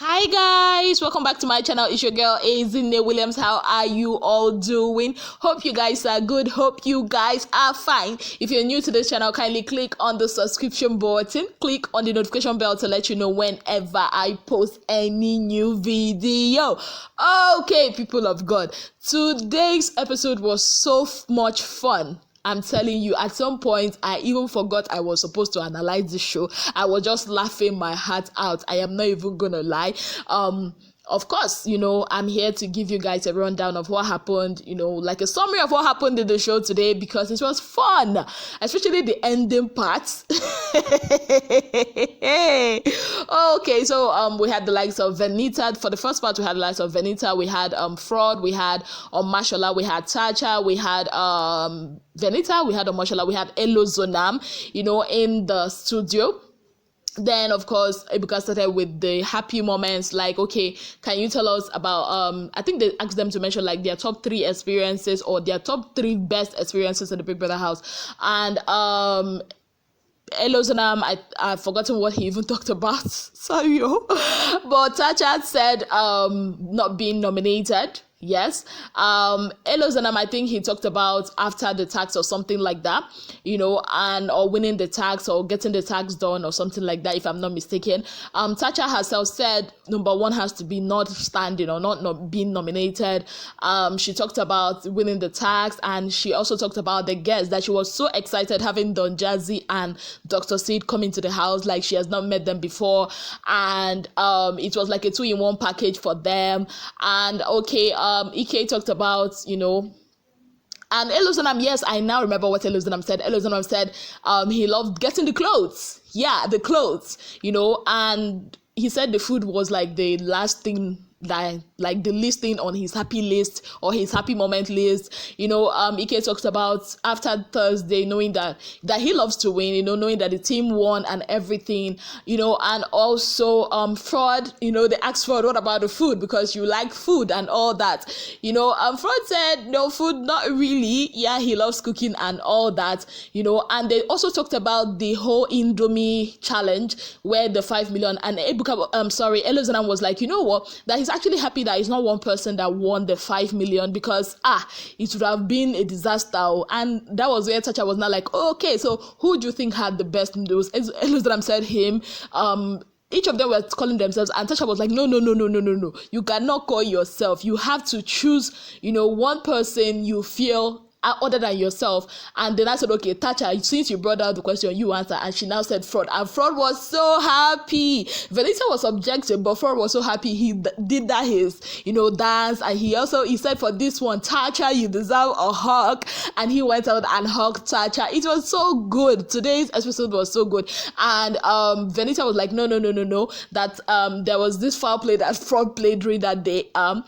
Hi guys, welcome back to my channel. It's your girl Azine Williams. How are you all doing? Hope you guys are good. Hope you guys are fine. If you're new to this channel, kindly click on the subscription button, click on the notification bell to let you know whenever I post any new video. Okay, people of God, today's episode was so much fun. I'm telling you, at some point, I even forgot I was supposed to analyze the show. I was just laughing my heart out. I am not even gonna lie. Of course, I'm here to give you guys a rundown of what happened, like a summary of what happened in the show today because it was fun, especially the ending parts. Okay, so we had the likes of Venita. For the first part, we had the likes of Venita, we had Frodd, we had Mashallah, we had Tacha, we had Venita, we had Mashallah, we had Elozonam, in the studio. Then, of course, Ebuka started with the happy moments, like, okay, can you tell us about, I think they asked them to mention, like, their top 3 experiences or their top 3 best experiences in the Big Brother house. And, Elozonam, I've forgotten what he even talked about, sorry, but Tacha said, not being nominated. Yes. Elozonam, I think he talked about after the tax or something like that, or winning the tax or getting the tax done or something like that, if I'm not mistaken. Tacha herself said number 1 has to be not standing or not being nominated. She talked about winning the tax, and she also talked about the guests, that she was so excited having Don Jazzy and Dr. Sid come into the house, like she has not met them before, and it was like a 2-in-1 package for them. And okay, Ike talked about, and Elozonam, yes, I now remember what Elozonam said. Elozonam said he loved getting the clothes. Yeah, the clothes, and he said the food was like the last thing, like the least thing on his happy list or his happy moment list. Ike talks about after Thursday, knowing that he loves to win, knowing that the team won and everything, and also Frodd, they asked Frodd, what about the food, because you like food and all that, Frodd said no, food not really. Yeah, he loves cooking and all that, and they also talked about the whole Indomie challenge where the 5 million, and Elozonam was like, what, that he's actually happy that it's not one person that won the 5 million, because it would have been a disaster. And that was where Tacha was not like, okay, so who do you think had the best noodles? Elozonam said him. Each of them were calling themselves, and Tacha was like, no, you cannot call yourself. You have to choose, one person you feel other than yourself. And then I said, okay, Tacha, since you brought out the question, you answer. And she now said Frodd, and Frodd was so happy. Venita was subjective, but Frodd was so happy. He did that his dance, and he said, for this one, Tacha, you deserve a hug. And he went out and hugged Tacha. It was so good. Today's episode was so good. And Venita was like, no, that there was this foul play that Frodd played during that day, and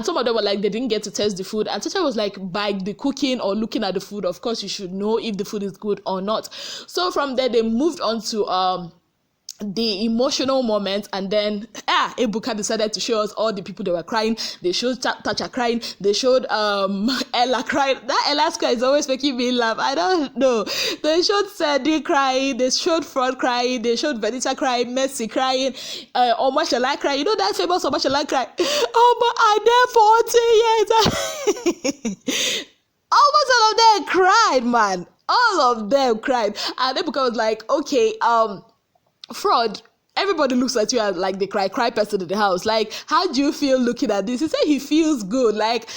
some of them were like, they didn't get to taste the food. And Tacha was like, by the cooking or looking at the food, of course you should know if the food is good or not. So from there they moved on to the emotional moment, and then Ebuka decided to show us all the people that were crying. They showed Tacha crying, they showed Ella crying. That Ella's cry is always making me laugh. I don't know. They showed Sirdee crying, they showed Frodd crying, they showed Venita crying, Mercy crying, Mashallah crying. That famous Mashallah cry. Oh, but I there 40 years. Almost all of them cried, man. All of them cried. And Ebuka was like, okay, Frodd, everybody looks at you as like the cry person in the house. Like, how do you feel looking at this? He said he feels good. Like,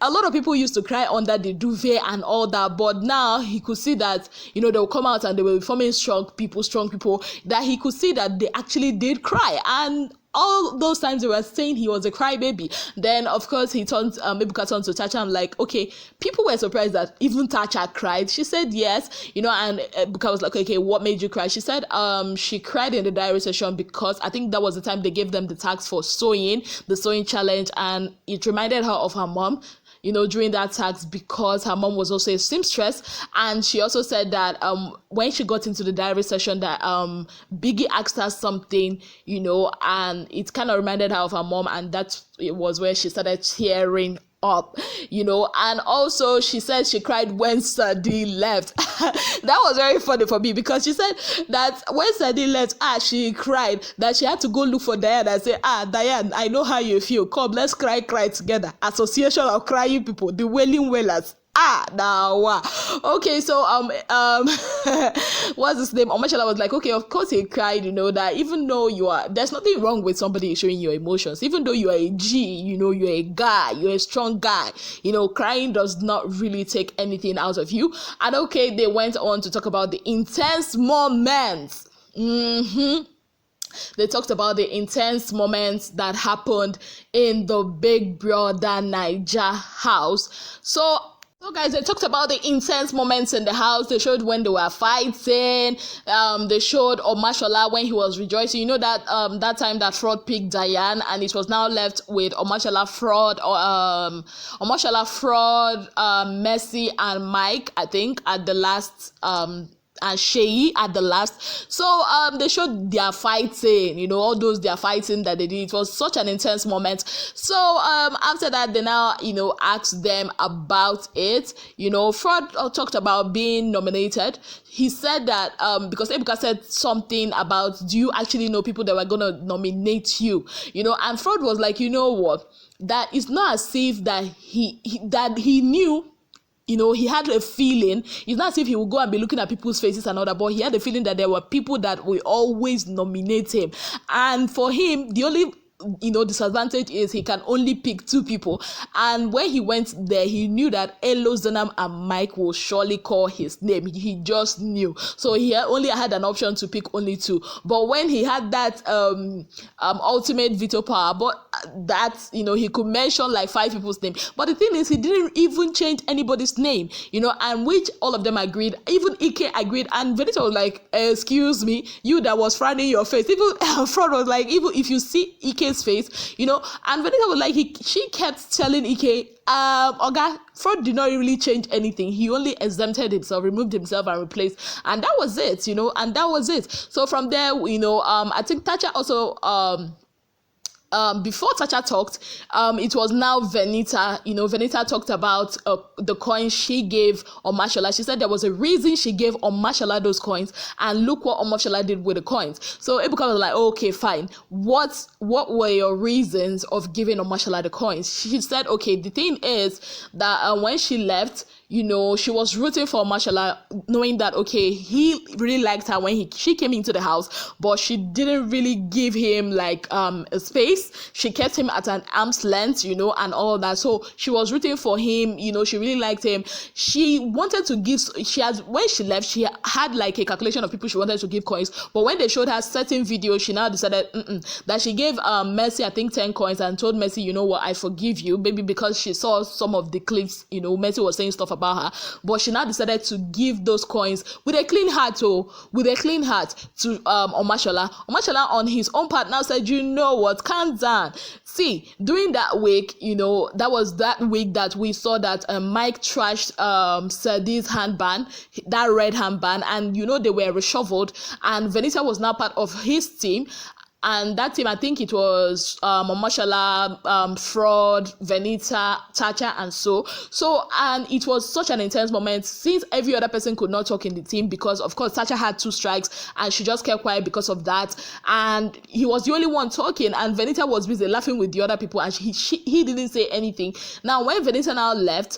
a lot of people used to cry under the duvet and all that, but now he could see that, they will come out and they will be forming strong people, that he could see that they actually did cry. And all those times they were saying he was a crybaby. Then, of course, Ebuka turned to Tacha. I'm like, okay, people were surprised that even Tacha cried. She said yes, and Ebuka was like, okay, what made you cry? She said she cried in the diary session because I think that was the time they gave them the task for the sewing challenge, and it reminded her of her mom, during that task, because her mom was also a seamstress. And she also said that when she got into the diary session that Biggie asked her something, and it kind of reminded her of her mom, and that was where she started tearing up, and also she said she cried when Sirdee left. That was very funny for me, because she said that when Sirdee left, she cried, that she had to go look for Diane and say, Diane, I know how you feel, come, let's cry together. Association of crying people, the wailing wailers. Now, okay, so what's his name? Omashala was like, okay, of course he cried, that even though there's nothing wrong with somebody showing your emotions, even though you are a G, you're a guy, you're a strong guy, crying does not really take anything out of you. And okay, they went on to talk about the intense moments. They talked about the intense moments that happened in the Big Brother Naija house. So guys, they talked about the intense moments in the house. They showed when they were fighting. They showed Omashola when he was rejoicing. That that time that Frodd picked Diane, and it was now left with Omashola, Frodd, Mercy, and Mike, I think, at the last. And Shay at the last. So they showed their fighting, all those their fighting that they did. It was such an intense moment. So after that, they now asked them about it. Frodd talked about being nominated. He said that because Ebuka said something about, do you actually know people that were gonna nominate you? And Frodd was like, what, that it's not as if that he knew. He had a feeling. It's not as if he would go and be looking at people's faces and all that, but he had a feeling that there were people that will always nominate him. And for him, the only disadvantage is he can only pick 2 people. And when he went there, he knew that Elo, Zanam, and Mike will surely call his name. He just knew. So he only had an option to pick only 2. But when he had that ultimate veto power, but that he could mention like 5 people's name. But the thing is, he didn't even change anybody's name, and which all of them agreed. Even Ike agreed, and Venita was like, excuse me, you that was frowning your face. Even Frodd was like, even if you see Ike's face, and Venita was like, she kept telling Ike, Oga, Frodd did not really change anything. He only exempted himself, removed himself, and replaced, and that was it, and that was it. So from there, I think Tacha also before Tacha talked, it was now Venita. Venita talked about the coins she gave Omashola. She said there was a reason she gave Omashola those coins, and look what Omashola did with the coins. So Ebuka was like, okay, fine. What were your reasons of giving Omashola the coins? She said, okay, the thing is that when she left, she was rooting for Omashola, knowing that, okay, he really liked her when she came into the house, but she didn't really give him like a space. She kept him at an arm's length, and all that. So she was rooting for him, she really liked him. She wanted to give, when she left, she had like a calculation of people she wanted to give coins, but when they showed her certain videos, she now decided that she gave Mercy, I think, 10 coins, and told Mercy, you know what, I forgive you, maybe because she saw some of the clips, Mercy was saying stuff about her, but she now decided to give those coins with a clean heart to Omashola. Omashola on his own part now said, you know what, calm down. See, during that week, that was that week that we saw that Mike trashed Sirdee's handband, that red handband, and they were reshuffled, and Venita was now part of his team. And that team, I think it was Omashola, Frodd, Venita, Tacha, and so. And it was such an intense moment since every other person could not talk in the team because, of course, Tacha had 2 strikes and she just kept quiet because of that. And he was the only one talking, and Venita was busy laughing with the other people, and he didn't say anything. Now, when Venita now left,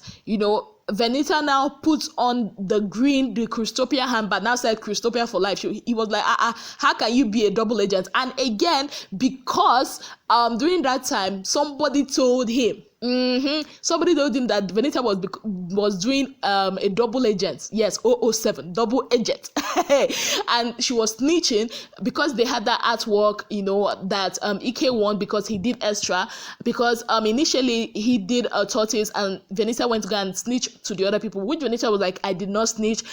Venita now puts on the Christopia handband, now said Christopia for life. He was like, how can you be a double agent? And again, because during that time, somebody told him, somebody told him that Venita was doing a double agent. Yes, 007, double agent. And she was snitching because they had that artwork, that Ike won because he did extra. Because initially he did a tortoise and Venita went to go and snitch to the other people, which Venita was like, I did not snitch.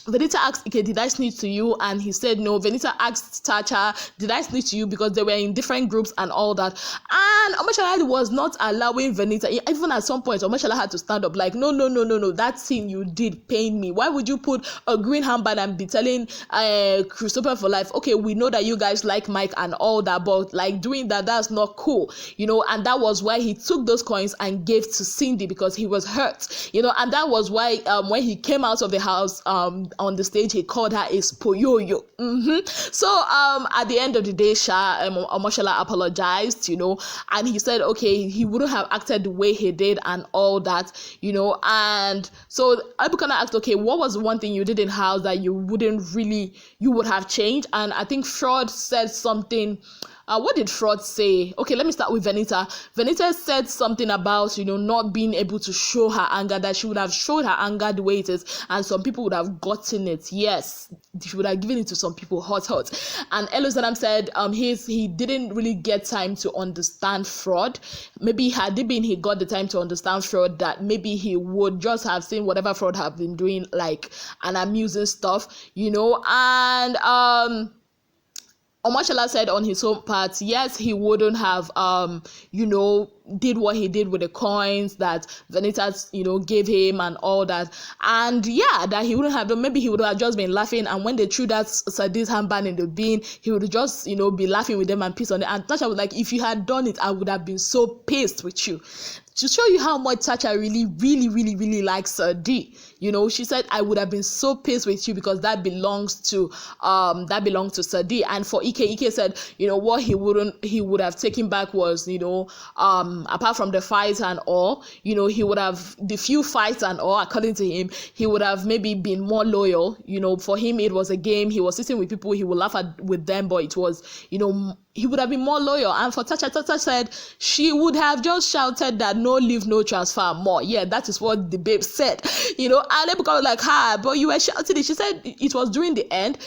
Venita asked Ike, did I snitch to you? And he said no. Venita asked Tacha, did I snitch to you? Because they were in different groups and all that. And Omashala was not allowing Venita. Even at some point, Omashala had to stand up like, no. That thing you did pain me. Why would you put a green handband and be telling Christopher for life, okay, we know that you guys like Mike and all that, but like doing that, that's not cool, and that was why he took those coins and gave to Cindy because he was hurt, and that was why when he came out of the house, on the stage, he called her a Tuoyo. So at the end of the day, Omashala apologized, and he said, okay, he wouldn't have acted the way he did and all that, and so Ebukana asked, okay, what was the one thing you did in house that you would have changed? And I think Frodd said something. What did Frodd say? Okay, let me start with Venita. Venita said something about, not being able to show her anger, that she would have showed her anger the way it is, and some people would have gotten it. Yes, she would have given it to some people hot. And Elozanam said he didn't really get time to understand Frodd. Maybe had it been he got the time to understand Frodd, that maybe he would just have seen whatever Frodd have been doing, like an amusing stuff, and Omashala said on his own part, yes, he wouldn't have, did what he did with the coins that Venita, gave him and all that. And yeah, that he wouldn't have done. Maybe he would have just been laughing. And when they threw that Sirdee's handband in the bin, he would just, be laughing with them and piss on it. And Tacha was like, if you had done it, I would have been so pissed with you. To show you how much Tacha really likes Sirdee. She said, I would have been so pissed with you because that belongs to Sirdee. And for Ike said, what he would have taken back was, apart from the fights and all, he would have, the few fights and all, according to him, he would have maybe been more loyal. For him, it was a game. He was sitting with people, he would laugh with them, but it was, he would have been more loyal. And for Tacha said she would have just shouted that no leave, no transfer more. Yeah, that is what the babe said. And Ebuka was like, but you were shouting it. She said it was during the end,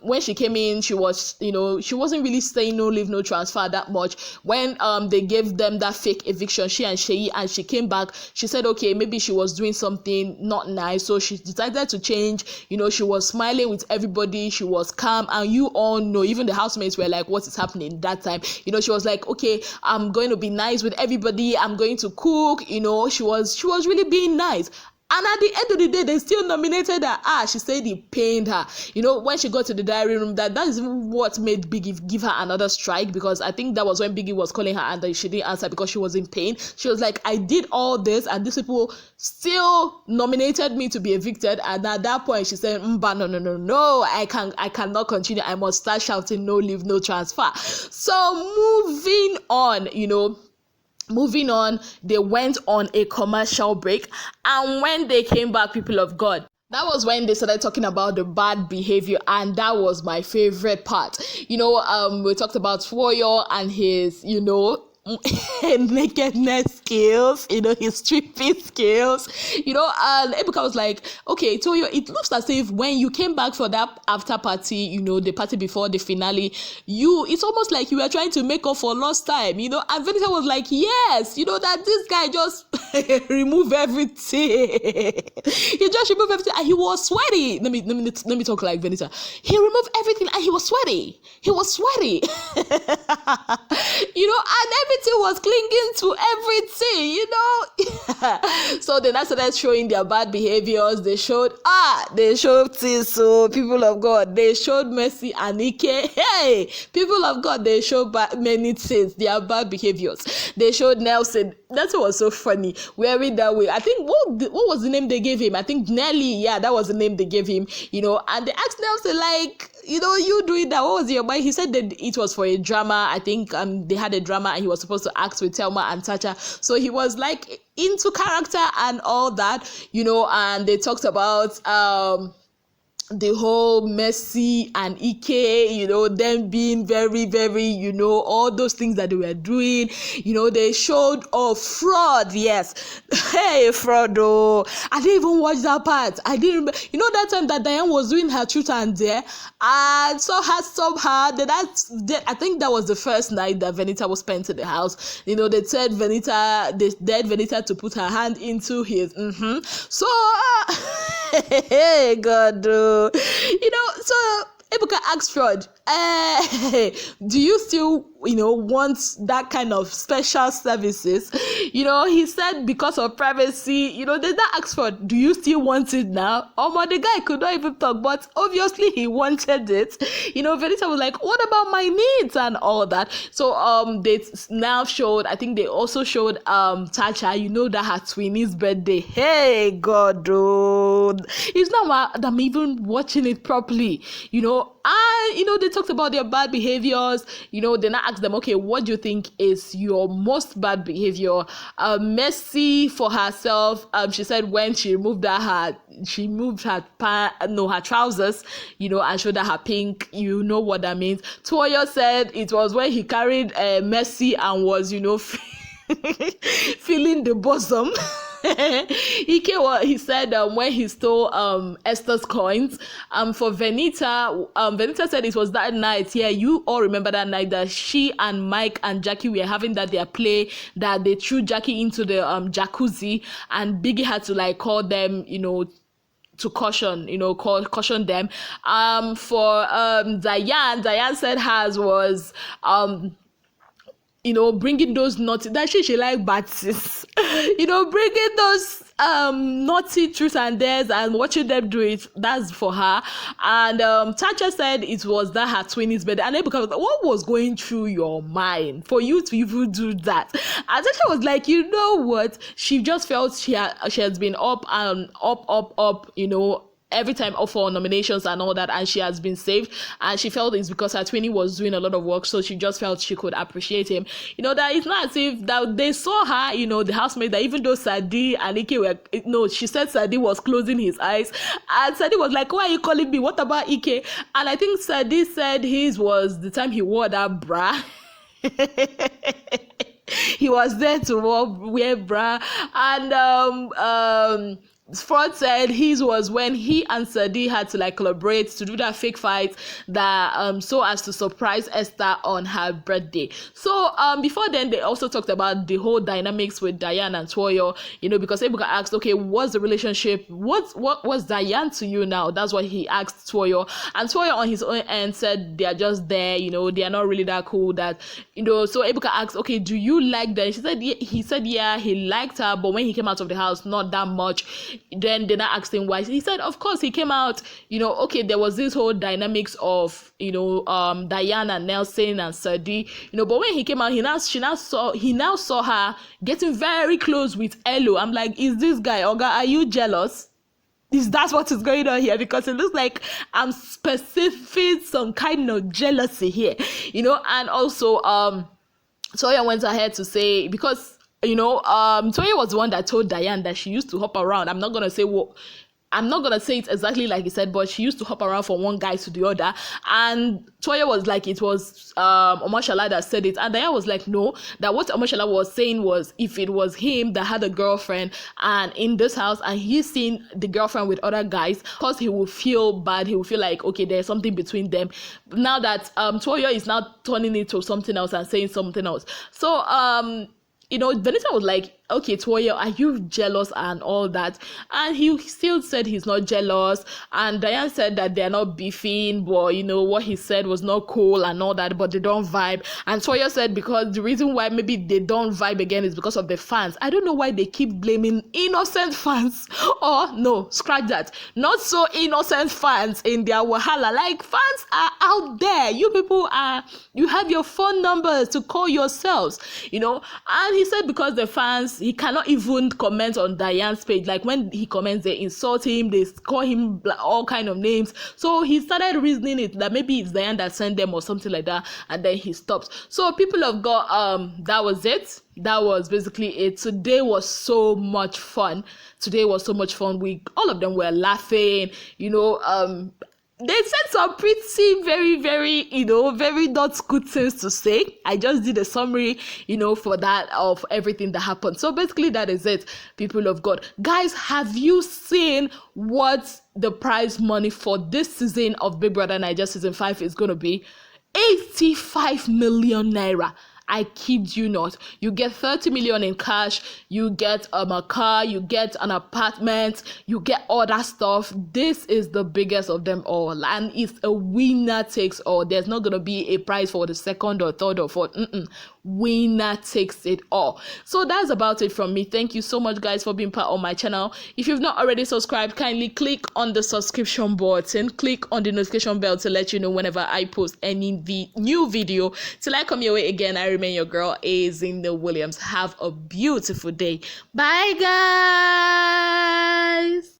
when she came in, she was, she wasn't really saying no leave, no transfer that much. When they gave them that fake eviction, she and Sheyi, and she came back, she said, okay, maybe she was doing something not nice. So she decided to change. She was smiling with everybody. She was calm. And you all know, even the housemates were like, what is happening that time? She was like, okay, I'm going to be nice with everybody. I'm going to cook. She was really being nice. And at the end of the day, they still nominated her. She said it pained her. When she got to the diary room, that is what made Biggie give her another strike, because I think that was when Biggie was calling her and she didn't answer because she was in pain. She was like, I did all this and these people still nominated me to be evicted. And at that point, she said, no, I cannot continue. I must start shouting no leave, no transfer. So moving on, they went on a commercial break, and when they came back, people of God, that was when they started talking about the bad behavior, and that was my favorite part. We talked about Tuoyo and his, nakedness skills, his stripping skills, and Ebuka was like, okay, Tuoyo, it looks as if when you came back for that after party, the party before the finale, it's almost like you were trying to make up for lost time, and Venita was like, yes, that this guy just remove everything. He just removed everything, and he was sweaty. Let me talk like Venita. He removed everything, and he was sweaty. And everything was clinging to everything, So then I started showing their bad behaviors. They showed things. So people of God, they showed Mercy and Ike. Hey, people of God, they showed many things. Their bad behaviors. They showed Nelson. That was so funny. Wearing that way. I think what was the name they gave him? I think Nelly. Yeah, that was the name they gave him. And they asked Nelson like, you doing that, what was your mind? He said that it was for a drama. I think they had a drama and he was supposed to act with Thelma and Tacha. So he was like into character and all that, and they talked about the whole Mercy and Ike, them being very, very, all those things that they were doing. They showed Frodd. Yes. Hey, Frodd. I didn't even watch that part. I didn't remember. That time that Diane was doing her truth and dare, I saw her stop her. I think that was the first night that Venita was spent in the house. They said they dared Venita to put her hand into his. So Hey, God, so Ebuka asked Frodd, do you still, want that kind of special services? He said because of privacy, they not ask Frodd, do you still want it now? The guy could not even talk, but obviously he wanted it. Venita was like, what about my needs and all that? So they now showed, I think they also showed Tacha, that her twinnie's birthday. Hey, God, dude. It's not that I'm even watching it properly, and they talked about their bad behaviors. Then I asked them, okay, what do you think is your most bad behavior? Mercy for herself, she said when she removed her trousers, and showed her pink. You know what that means. Tuoyo said it was when he carried Mercy and was feeling the bosom. He said when he stole Esther's coins. For Venita, Venita said it was that night. Yeah, you all remember that night that she and Mike and Jackie were having their play, that they threw Jackie into the jacuzzi, and Biggie had to call them, to caution them. For Diane said hers was bringing those naughty, that she like batis, bringing those naughty truths and dares and watching them do it. That's for her. And Tacha said it was that her twinnie's birthday, and then because what was going through your mind for you to even do that? And Tacha was like, you know what? She just felt she has been up and up, every time up for nominations and all that, and she has been saved, and she felt it's because her twinnie was doing a lot of work, so she just felt she could appreciate him. That it's not as if that they saw her, the housemate, that even though Sirdee and Ike were, she said Sirdee was closing his eyes, and Sirdee was like, why are you calling me? What about Ike? And I think Sirdee said his was the time he wore that bra. He was there to wear bra, and Frodd said his was when he and Sirdee had to collaborate to do that fake fight that so as to surprise Esther on her birthday. So before then they also talked about the whole dynamics with Diane and Tuoyo, because Ebuka asked, okay, what's the relationship? What was Diane to you now? That's what he asked Tuoyo, and Tuoyo on his own end said they are just there, they are not really that cool. That so Ebuka asked, okay, do you like them? He said yeah, he liked her, but when he came out of the house, not that much. Then they asked him why. He said, of course, he came out, okay, there was this whole dynamics of, Diane and Nelson and Sirdee, but when he came out, he now saw her getting very close with Elo. I'm like, is this guy, Oga, are you jealous? Is that what is going on here? Because it looks like I'm specific some kind of jealousy here, and also, Tuoyo went ahead to say, because Tuoyo was the one that told Diane that she used to hop around. I'm not gonna say it exactly like he said, but she used to hop around from one guy to the other. And Tuoyo was like, it was Omoshala that said it, and Diane was like, no, that what Omoshala was saying was, if it was him that had a girlfriend and in this house and he's seen the girlfriend with other guys, because he will feel bad, he will feel like, okay, there's something between them. Now that Tuoyo is now turning it to something else and saying something else. So Venita was like, okay, Tuoyo, are you jealous and all that? And he still said he's not jealous. And Diane said that they're not beefing, but what he said was not cool and all that, but they don't vibe. And Tuoyo said because the reason why maybe they don't vibe again is because of the fans. I don't know why they keep blaming innocent fans. Or no, scratch that. Not so innocent fans in their wahala. Like, fans are out there. You people you have your phone numbers to call yourselves, And he said because the fans, he cannot even comment on Diane's page. Like, when he comments, they insult him, they call him all kind of names. So he started reasoning it that maybe it's Diane that sent them or something like that, and then he stopped. So people have got that was it. That was basically it. Today was so much fun. All of them were laughing, they said some pretty, very, very, very not good things to say. I just did a summary, for that, of everything that happened. So basically that is it, people of God. Guys, have you seen what the prize money for this season of Big Brother Naija season 5 is going to be? 85 million naira. I kid you not. You get 30 million in cash, you get a car, you get an apartment, you get all that stuff. This is the biggest of them all, and it's a winner takes all. There's not gonna be a prize for the second or third or fourth. Winner takes it all. So that's about it from me. Thank you so much, guys, for being part of my channel. If you've not already subscribed, kindly click on the subscription button, click on the notification bell to let you know whenever I post any new video. Till I come your way again, I remain your girl, Azinda Williams. Have a beautiful day. Bye, guys.